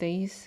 23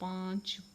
5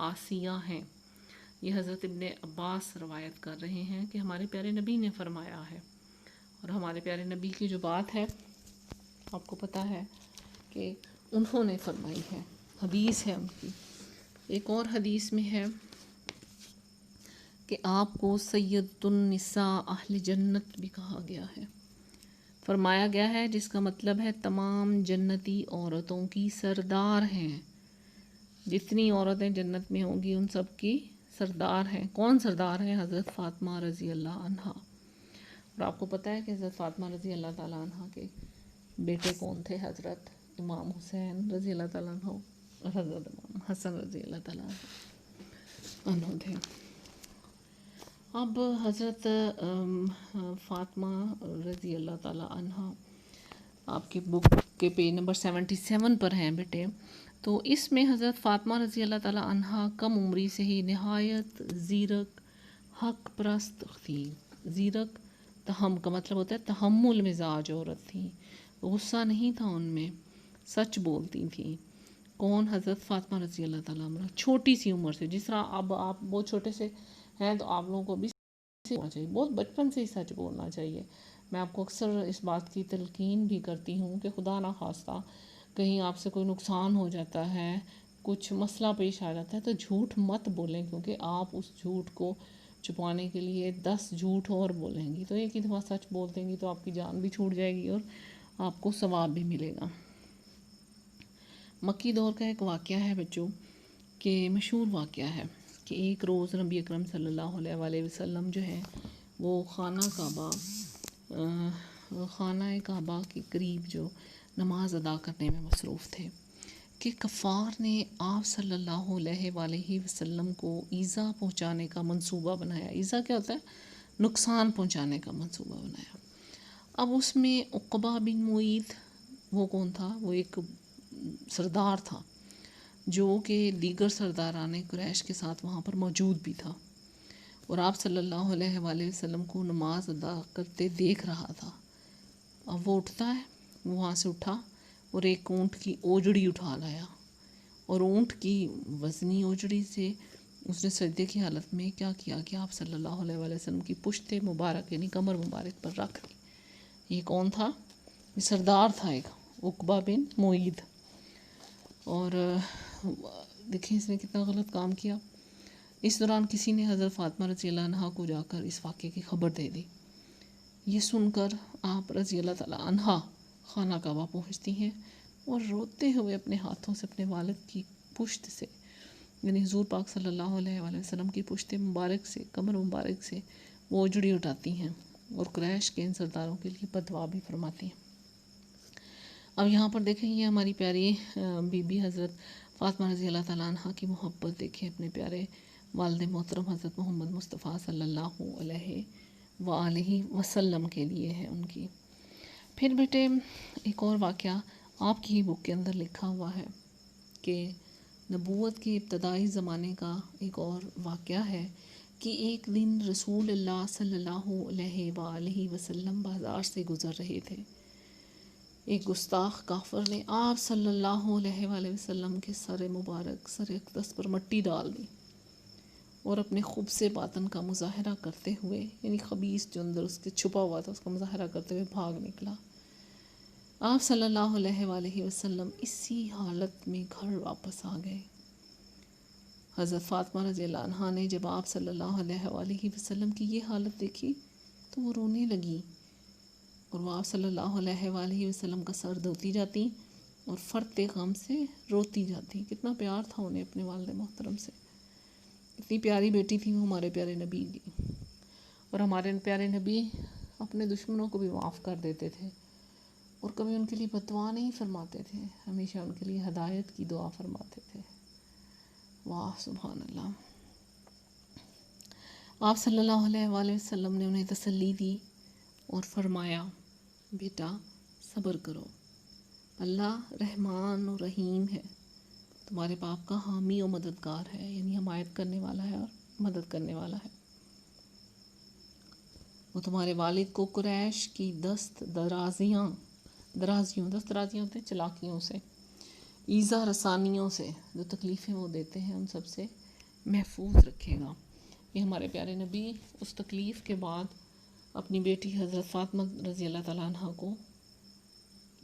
آسیہ ہیں۔ یہ حضرت ابن عباس روایت کر رہے ہیں کہ ہمارے پیارے نبی نے فرمایا ہے، اور ہمارے پیارے نبی کی جو بات ہے آپ کو پتہ ہے کہ انہوں نے فرمائی ہے، حدیث ہے ان کی۔ ایک اور حدیث میں ہے کہ آپ کو سید النساء اہل جنت بھی کہا گیا ہے۔ فرمایا گیا ہے جس کا مطلب ہے تمام جنتی عورتوں کی سردار ہیں، جتنی عورتیں جنت میں ہوں گی ان سب کی سردار ہیں۔ کون سردار ہیں؟ حضرت فاطمہ رضی اللہ عنہا۔ اور آپ کو پتہ ہے کہ حضرت فاطمہ رضی اللہ تعالیٰ عنہ کے بیٹے کون تھے؟ حضرت امام حسین رضی اللہ تعالیٰ عنہ اور حضرت امام حسن رضی اللہ تعالیٰ عنہ تھے۔ اب حضرت فاطمہ رضی اللہ تعالیٰ عنہ آپ کی بک کے پیج نمبر 77 پر ہیں بیٹے، تو اس میں حضرت فاطمہ رضی اللہ تعالیٰ عنہ کم عمری سے ہی نہایت زیرک، حق پرست تھی۔ زیرک کا مطلب ہوتا ہے تحمل مزاج عورت تھی، غصہ نہیں تھا ان میں، سچ بولتی تھیں۔ کون؟ حضرت فاطمہ رضی اللہ تعالیٰ عنہ۔ چھوٹی سی عمر سے، جس طرح اب آپ بہت چھوٹے سے ہیں تو آپ لوگوں کو بھی ہونا چاہیے، بہت بچپن سے ہی سچ بولنا چاہیے۔ میں آپ کو اکثر اس بات کی تلقین بھی کرتی ہوں کہ خدا نہ خواستہ کہیں آپ سے کوئی نقصان ہو جاتا ہے، کچھ مسئلہ پیش آ جاتا ہے تو جھوٹ مت بولیں، کیونکہ آپ اس جھوٹ کو چھپانے کے لیے 10 جھوٹ اور بولیں گی، تو ایک ہی دفعہ سچ بول دیں گی تو آپ کی جان بھی چھوٹ جائے گی اور آپ کو ثواب بھی ملے گا۔ مکی دور کا ایک واقعہ ہے بچوں، کہ مشہور واقعہ ہے کہ ایک روز نبی اکرم صلی اللہ علیہ وآلہ وسلم جو ہے وہ خانہ کعبہ کے قریب جو نماز ادا کرنے میں مصروف تھے کہ کفار نے آپ صلی اللہ علیہ وآلہ وسلم کو ایذا پہنچانے کا منصوبہ بنایا۔ ایذا کیا ہوتا ہے؟ نقصان پہنچانے کا منصوبہ بنایا۔ اب اس میں عقبہ بن معیط، وہ کون تھا؟ وہ ایک سردار تھا جو کہ دیگر سرداران قریش کے ساتھ وہاں پر موجود بھی تھا، اور آپ صلی اللہ علیہ وآلہ وسلم کو نماز ادا کرتے دیکھ رہا تھا۔ اب وہ اٹھتا ہے، وہاں سے اٹھا اور ایک اونٹ کی اوجڑی اٹھا لایا، اور اونٹ کی وزنی اوجڑی سے اس نے سجدے کی حالت میں کیا کیا کہ آپ صلی اللہ علیہ وآلہ وسلم کی پشت مبارک یعنی کمر مبارک پر رکھ دی۔ یہ کون تھا؟ یہ سردار تھا ایک، عقبہ بن معیط۔ اور دیکھیں اس نے کتنا غلط کام کیا۔ اس دوران کسی نے حضرت فاطمہ رضی اللہ عنہ کو جا کر اس واقعے کی خبر دے دی۔ یہ سن کر آپ رضی اللہ تعالیٰ عنہ خانہ کعبہ پہنچتی ہیں اور روتے ہوئے اپنے ہاتھوں سے اپنے والد کی پشت سے یعنی حضور پاک صلی اللہ علیہ وآلہ وسلم کی پشت مبارک سے، کمر مبارک سے وہ اوجڑی اٹھاتی ہیں اور قریش کے ان سرداروں کے لیے بددعا بھی فرماتی ہیں۔ اب یہاں پر دیکھیں یہ ہماری پیاری بی بی حضرت فاطمہ رضی اللہ تعالیٰ عنہ کی محبت دیکھیں اپنے پیارے والد محترم حضرت محمد مصطفیٰ صلی اللہ علیہ وآلہ وسلم کے لیے ہے ان کی۔ پھر بیٹے ایک اور واقعہ آپ کی ہی بک کے اندر لکھا ہوا ہے کہ نبوت کے ابتدائی زمانے کا ایک اور واقعہ ہے کہ ایک دن رسول اللہ صلی اللہ علیہ وآلہ وسلم بازار سے گزر رہے تھے۔ ایک گستاخ کافر نے آپ صلی اللہ علیہ وآلہ وسلم کے سر مبارک، سر اقدس پر مٹی ڈال دی اور اپنے خبث باطن کا مظاہرہ کرتے ہوئے یعنی خبیث جو اندر اس کے چھپا ہوا تھا اس کا مظاہرہ کرتے ہوئے بھاگ نکلا۔ آپ صلی اللہ علیہ وآلہ وسلم اسی حالت میں گھر واپس آ گئے۔ حضرت فاطمہ رضی اللہ عنہا نے جب آپ صلی اللہ علیہ وآلہ وسلم کی یہ حالت دیکھی تو وہ رونے لگی، اور وہ آپ صلی اللہ علیہ وآلہ وسلم کا سر دھوتی جاتی اور فرط غم سے روتی جاتی۔ کتنا پیار تھا انہیں اپنے والد محترم سے، اتنی پیاری بیٹی تھی وہ ہمارے پیارے نبی کی۔ اور ہمارے پیارے نبی اپنے دشمنوں کو بھی معاف کر دیتے تھے اور کبھی ان کے لیے بددعا نہیں فرماتے تھے، ہمیشہ ان کے لیے ہدایت کی دعا فرماتے تھے۔ واہ سبحان اللہ۔ آپ صلی اللہ علیہ وآلہ وسلم نے انہیں تسلی دی اور فرمایا بیٹا صبر کرو، اللہ رحمان و رحیم ہے، تمہارے باپ کا حامی و مددگار ہے، یعنی حمایت کرنے والا ہے اور مدد کرنے والا ہے۔ وہ تمہارے والد کو قریش کی دست درازیوں ہوتے ہیں چلاکیوں سے ایذا رسانیوں سے، جو تکلیفیں وہ دیتے ہیں ان سب سے محفوظ رکھے گا۔ یہ ہمارے پیارے نبی اس تکلیف کے بعد اپنی بیٹی حضرت فاطمہ رضی اللہ تعالیٰ عنہ کو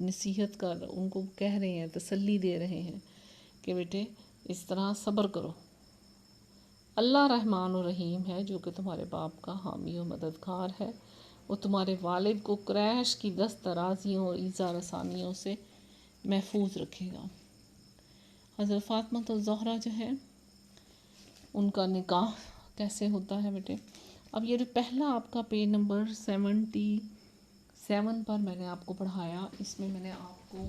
نصیحت کر، ان کو کہہ رہے ہیں، تسلی دے رہے ہیں کہ بیٹے اس طرح صبر کرو، اللہ رحمان و رحیم ہے جو کہ تمہارے باپ کا حامی و مددگار ہے، وہ تمہارے والد کو قریش کی دست درازیوں اور ایذا رسانیوں سے محفوظ رکھے گا۔ حضرت فاطمہ تو زہرا جو ہے، ان کا نکاح کیسے ہوتا ہے بیٹے؟ اب یہ جو پہلا آپ کا پیج نمبر 77 پر میں نے آپ کو پڑھایا، اس میں نے آپ کو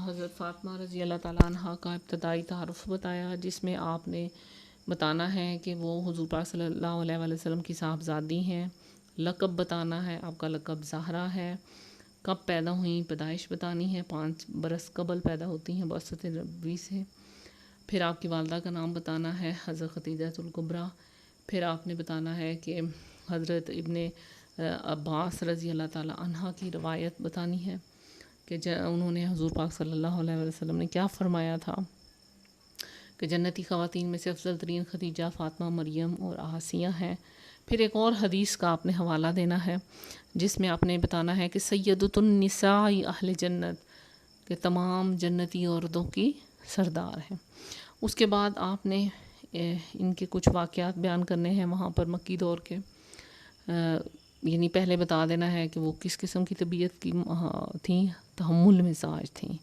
حضرت فاطمہ رضی اللہ تعالیٰ عنہ کا ابتدائی تعارف بتایا، جس میں آپ نے بتانا ہے کہ وہ حضور پاک صلی اللہ علیہ وآلہ وسلم کی صاحبزادی ہیں، لقب بتانا ہے، آپ کا لقب زہرا ہے، کب پیدا ہوئیں پیدائش بتانی ہے، 5 برس قبل پیدا ہوتی ہیں بعثت نبوی سے۔ پھر آپ کی والدہ کا نام بتانا ہے، حضرت خدیجہ الکبریٰ۔ پھر آپ نے بتانا ہے کہ حضرت ابن عباس رضی اللہ تعالیٰ عنہ کی روایت بتانی ہے کہ انہوں نے حضور پاک صلی اللہ علیہ وسلم نے کیا فرمایا تھا کہ جنتی خواتین میں سے افضل ترین خدیجہ، فاطمہ، مریم اور آسیہ ہیں۔ پھر ایک اور حدیث کا آپ نے حوالہ دینا ہے، جس میں آپ نے بتانا ہے کہ سیدۃ النساء اہل جنت، کہ تمام جنتی عورتوں کی سردار ہیں۔ اس کے بعد آپ نے ان کے کچھ واقعات بیان کرنے ہیں وہاں پر مکی دور کے، یعنی پہلے بتا دینا ہے کہ وہ کس قسم کی طبیعت کی تھیں، تحمل مزاج تھیں،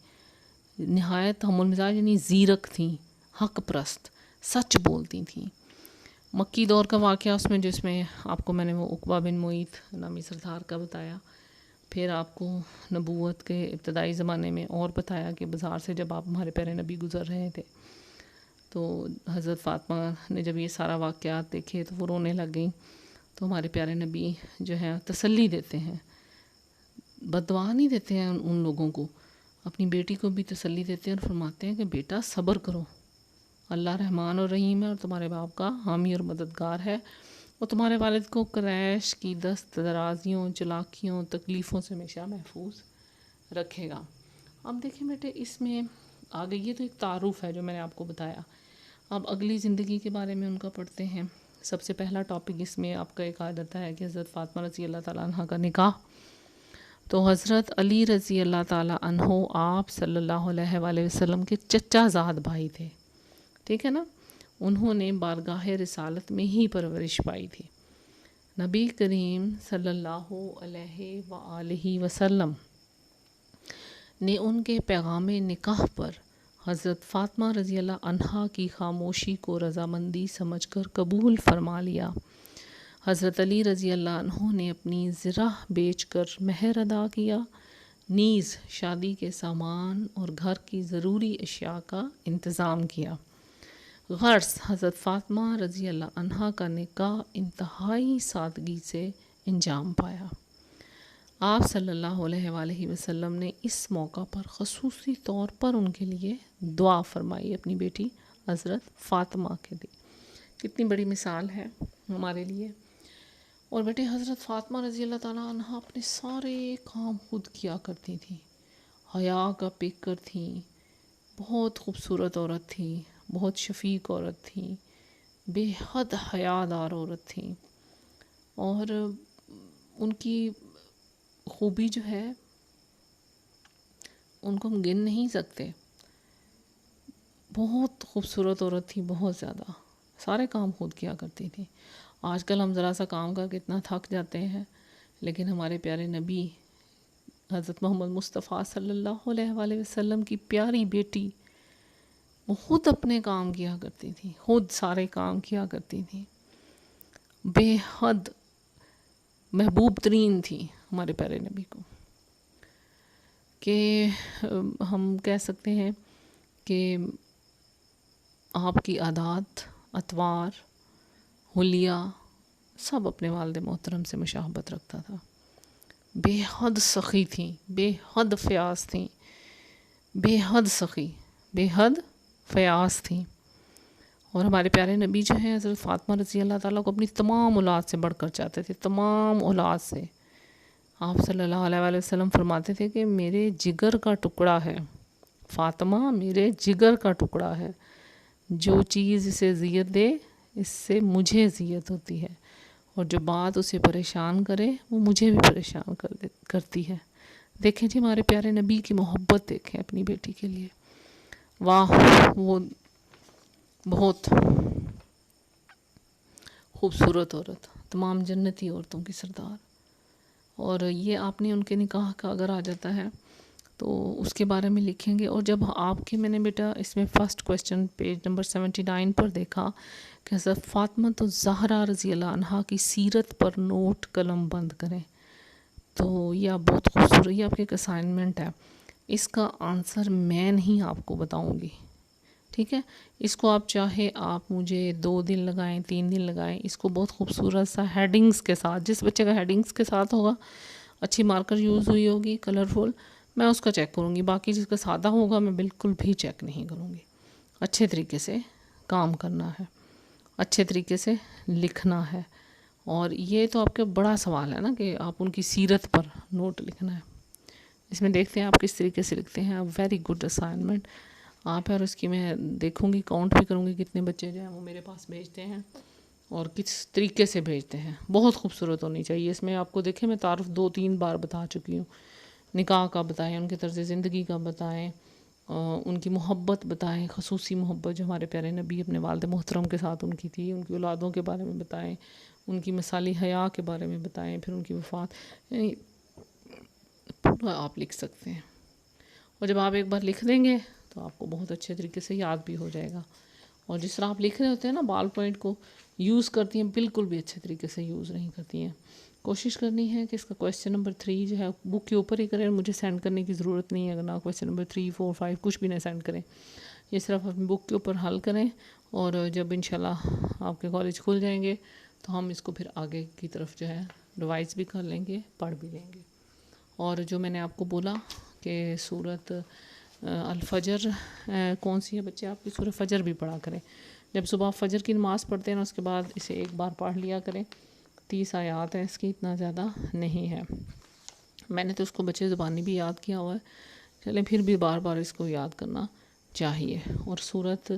نہایت تحمل مزاج، یعنی زیرک تھیں، حق پرست، سچ بولتی تھیں۔ مکی دور کا واقعہ اس میں، جس میں آپ کو میں نے وہ عقبہ بن معیط نامی سردار کا بتایا۔ پھر آپ کو نبوت کے ابتدائی زمانے میں اور بتایا کہ بازار سے جب آپ ہمارے پیارے نبی گزر رہے تھے تو حضرت فاطمہ نے جب یہ سارا واقعات دیکھے تو وہ رونے لگ گئیں، تو ہمارے پیارے نبی جو ہیں تسلی دیتے ہیں، بد دعا نہیں دیتے ہیں ان لوگوں کو، اپنی بیٹی کو بھی تسلی دیتے ہیں اور فرماتے ہیں کہ بیٹا صبر کرو، اللہ رحمان اور رحیم ہے اور تمہارے باپ کا حامی اور مددگار ہے، وہ تمہارے والد کو قریش کی دست درازیوں، چلاکیوں، تکلیفوں سے ہمیشہ محفوظ رکھے گا۔ اب دیکھیں بیٹے، اس میں آگے یہ تو ایک تعارف ہے جو میں نے آپ کو بتایا۔ اب اگلی زندگی کے بارے میں ان کا پڑھتے ہیں۔ سب سے پہلا ٹاپک اس میں آپ کا ایک آ جاتا ہے کہ حضرت فاطمہ رضی اللہ تعالیٰ عنہ کا نکاح۔ تو حضرت علی رضی اللہ تعالیٰ عنہ آپ صلی اللہ علیہ وآلہ وسلم کے چچا زاد بھائی تھے، ٹھیک ہے نا؟ انہوں نے بارگاہ رسالت میں ہی پرورش پائی تھی۔ نبی کریم صلی اللہ علیہ وآلہ وسلم نے ان کے پیغام نکاح پر حضرت فاطمہ رضی اللہ عنہا کی خاموشی کو رضامندی سمجھ کر قبول فرما لیا۔ حضرت علی رضی اللہ عنہ نے اپنی زرہ بیچ کر مہر ادا کیا، نیز شادی کے سامان اور گھر کی ضروری اشیاء کا انتظام کیا۔ غرض حضرت فاطمہ رضی اللہ عنہا کا نکاح انتہائی سادگی سے انجام پایا۔ آپ صلی اللہ علیہ وآلہ وسلم نے اس موقع پر خصوصی طور پر ان کے لیے دعا فرمائی، اپنی بیٹی حضرت فاطمہ کے لیے۔ کتنی بڑی مثال ہے ہمارے لیے۔ اور بیٹے حضرت فاطمہ رضی اللہ تعالیٰ عنہ اپنے سارے کام خود کیا کرتی تھیں، حیا کا پیکر تھیں، بہت خوبصورت عورت تھیں، بہت شفیق عورت تھیں، بے حد حیادار عورت تھیں، اور ان کی خوبی جو ہے ان کو ہم گن نہیں سکتے۔ بہت خوبصورت عورت تھی، بہت زیادہ، سارے کام خود کیا کرتی تھی۔ آج کل ہم ذرا سا کام کر کے اتنا تھک جاتے ہیں، لیکن ہمارے پیارے نبی حضرت محمد مصطفیٰ صلی اللہ علیہ وآلہ وسلم کی پیاری بیٹی وہ خود اپنے کام کیا کرتی تھی، خود سارے کام کیا کرتی تھی، بے حد محبوب ترین تھی ہمارے پیارے نبی کو، کہ ہم کہہ سکتے ہیں کہ آپ کی عادات، اطوار، حلیہ سب اپنے والد محترم سے مشابہت رکھتا تھا۔ بے حد سخی تھیں، بے حد فیاض تھیں، بے حد سخی، بے حد فیاض تھیں۔ اور ہمارے پیارے نبی جو ہیں حضرت فاطمہ رضی اللہ تعالیٰ کو اپنی تمام اولاد سے بڑھ کر چاہتے تھے، تمام اولاد سے۔ آپ صلی اللہ علیہ وآلہ وسلم فرماتے تھے کہ میرے جگر کا ٹکڑا ہے فاطمہ میرے جگر کا ٹکڑا ہے، جو چیز اسے اذیت دے اس سے مجھے اذیت ہوتی ہے، اور جو بات اسے پریشان کرے وہ مجھے بھی پریشان کرتی ہے۔ دیکھیں جی ہمارے پیارے نبی کی محبت دیکھیں اپنی بیٹی کے لیے، واہ، وہ بہت خوبصورت عورت، تمام جنتی عورتوں کی سردار۔ اور یہ آپ نے ان کے نکاح کا اگر آ جاتا ہے تو اس کے بارے میں لکھیں گے۔ اور جب آپ کی میں نے بیٹا اس میں فرسٹ کویسچن پیج نمبر 79 پر دیکھا کہ حضرت فاطمہ الزہرا رضی اللہ عنہا کی سیرت پر نوٹ قلم بند کریں، تو یہ آپ بہت خوبصورت، یہ آپ کی ایک اسائنمنٹ ہے۔ اس کا آنسر میں نہیں آپ کو بتاؤں گی، ٹھیک ہے؟ اس کو آپ چاہے آپ مجھے 2 دن لگائیں 3 دن لگائیں، اس کو بہت خوبصورت سا ہیڈنگز کے ساتھ، جس بچے کا ہیڈنگز کے ساتھ ہوگا، اچھی مارکر یوز ہوئی ہوگی کلرفل، میں اس کا چیک کروں گی، باقی جس کا سادہ ہوگا میں بالکل بھی چیک نہیں کروں گی۔ اچھے طریقے سے کام کرنا ہے، اچھے طریقے سے لکھنا ہے۔ اور یہ تو آپ کا بڑا سوال ہے نا کہ آپ ان کی سیرت پر نوٹ لکھنا ہے، اس میں دیکھتے ہیں آپ کس طریقے سے لکھتے ہیں۔ ویری گڈ اسائنمنٹ آپ ہے، اور اس کی میں دیکھوں گی، کاؤنٹ بھی کروں گی کتنے بچے جو ہیں وہ میرے پاس بھیجتے ہیں اور کس طریقے سے بھیجتے ہیں۔ بہت خوبصورت ہونی چاہیے۔ اس میں آپ کو دیکھیں میں تعارف 2-3 بار بتا چکی ہوں، نکاح کا بتائیں، ان کے طرز زندگی کا بتائیں، ان کی محبت بتائیں، خصوصی محبت جو ہمارے پیارے نبی اپنے والد محترم کے ساتھ ان کی تھی، ان کی اولادوں کے بارے میں بتائیں، ان کی مثالی حیا کے بارے میں بتائیں، پھر ان کی وفات، یعنی پورا آپ لکھ سکتے ہیں۔ اور جب آپ ایک بار لکھ دیں گے تو آپ کو بہت اچھے طریقے سے یاد بھی ہو جائے گا۔ اور جس طرح آپ لکھ رہے ہوتے ہیں نا، بال پوائنٹ کو یوز کرتی ہیں، بالکل بھی اچھے طریقے سے یوز نہیں کرتی ہیں۔ کوشش کرنی ہے کہ اس کا کویسچن نمبر 3 جو ہے بک کے اوپر ہی کریں، مجھے سینڈ کرنے کی ضرورت نہیں ہے، اگر نہ کویسچن نمبر 3 4 5 کچھ بھی نہ سینڈ کریں، یہ صرف اپنی بک کے اوپر حل کریں، اور جب انشاءاللہ آپ کے کالج کھل جائیں گے تو ہم اس کو پھر آگے کی طرف جو ہے ریوائز بھی کر لیں گے، پڑھ بھی لیں گے۔ اور جو میں نے آپ کو بولا کہ سورت الفجر کون سی ہے بچے، آپ کی سورت فجر بھی پڑھا کریں، جب صبح فجر کی نماز پڑھتے ہیں نا اس کے بعد اسے ایک بار پڑھ لیا کریں۔ 30 آیات ہیں اس کی، اتنا زیادہ نہیں ہے، میں نے تو اس کو بچے زبانی بھی یاد کیا ہوا ہے، چلیں پھر بھی بار بار اس کو یاد کرنا چاہیے۔ اور سورت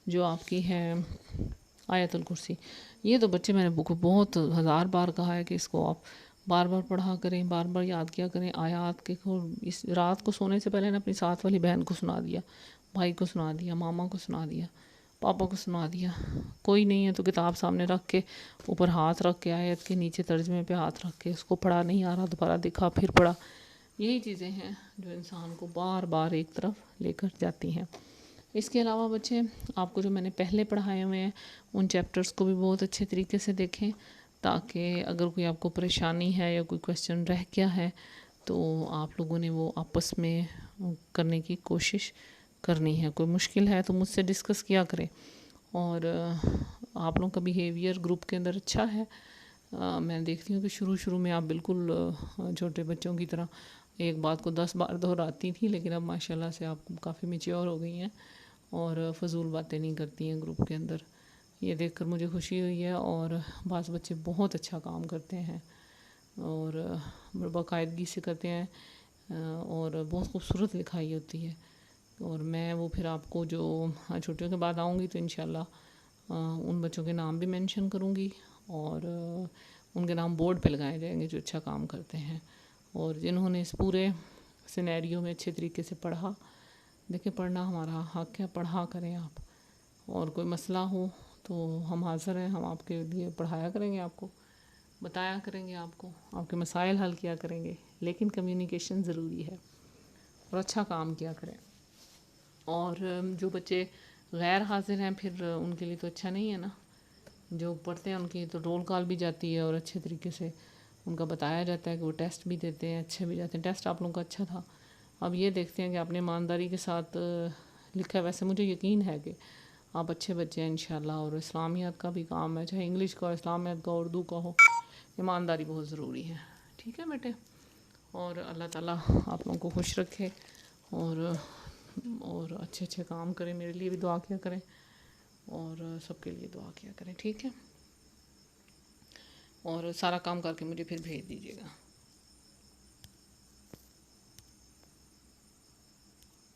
جو آپ کی ہے آیت الکرسی، یہ تو بچے میں نے بک بہت 1000 بار کہا ہے کہ اس کو آپ بار بار پڑھا کریں، بار بار یاد کیا کریں آیات کے۔ اس رات کو سونے سے پہلے نے اپنی ساتھ والی بہن کو سنا دیا، بھائی کو سنا دیا، ماما کو سنا دیا، پاپا کو سنا دیا، کوئی نہیں ہے تو کتاب سامنے رکھ کے اوپر ہاتھ رکھ کے آیت کے نیچے ترجمے پہ ہاتھ رکھ کے، اس کو پڑھا نہیں آ رہا دوبارہ دکھا پھر پڑھا۔ یہی چیزیں ہیں جو انسان کو بار بار ایک طرف لے کر جاتی ہیں۔ اس کے علاوہ بچے آپ کو جو میں نے پہلے پڑھائے ہوئے ہیں ان چیپٹرز کو بھی بہت اچھے طریقے سے دیکھیں، تاکہ اگر کوئی آپ کو پریشانی ہے یا کوئی کویسچن رہ گیا ہے تو آپ لوگوں نے وہ آپس میں کرنے کی کوشش کرنی ہے۔ کوئی مشکل ہے تو مجھ سے ڈسکس کیا کریں۔ اور آپ لوگوں کا بیہیویئر گروپ کے اندر اچھا ہے، میں دیکھتی ہوں کہ شروع میں آپ بالکل چھوٹے بچوں کی طرح ایک بات کو 10 بار دہراتی تھی، لیکن اب ماشاءاللہ سے آپ کافی میچیور ہو گئی ہیں اور فضول باتیں نہیں کرتی ہیں گروپ کے اندر، یہ دیکھ کر مجھے خوشی ہوئی ہے۔ اور بعض بچے بہت اچھا کام کرتے ہیں اور باقاعدگی سے کرتے ہیں، اور بہت خوبصورت لکھائی ہوتی ہے۔ اور میں وہ پھر آپ کو جو چھٹیوں کے بعد آؤں گی تو انشاءاللہ ان بچوں کے نام بھی مینشن کروں گی، اور ان کے نام بورڈ پہ لگائے جائیں گے جو اچھا کام کرتے ہیں اور جنہوں نے اس پورے سینیریو میں اچھے طریقے سے پڑھا۔ دیکھیں پڑھنا ہمارا حق ہے، پڑھا کریں آپ، اور کوئی مسئلہ ہو تو ہم حاضر ہیں، ہم آپ کے لیے پڑھایا کریں گے، آپ کو بتایا کریں گے، آپ کو آپ کے مسائل حل کیا کریں گے، لیکن کمیونیکیشن ضروری ہے اور اچھا کام کیا کریں۔ اور جو بچے غیر حاضر ہیں پھر ان کے لیے تو اچھا نہیں ہے نا، جو پڑھتے ہیں ان کی تو رول کال بھی جاتی ہے اور اچھے طریقے سے ان کا بتایا جاتا ہے کہ وہ ٹیسٹ بھی دیتے ہیں، اچھے بھی جاتے ہیں۔ ٹیسٹ آپ لوگوں کا اچھا تھا، اب یہ دیکھتے ہیں کہ آپ نے ایمانداری کے ساتھ لکھا ہے۔ ویسے مجھے یقین ہے کہ آپ اچھے بچے ہیں انشاءاللہ، اور اسلامیات کا بھی کام ہے، چاہے انگلش کا ہو، اسلامیات کا، اردو کا ہو، ایمانداری بہت ضروری ہے، ٹھیک ہے بیٹے؟ اور اللہ تعالیٰ آپ لوگوں کو خوش رکھے، اور اچھے کام کریں، میرے لیے بھی دعا کیا کریں اور سب کے لیے دعا کیا کریں، ٹھیک ہے؟ اور سارا کام کر کے مجھے پھر بھیج دیجیے گا۔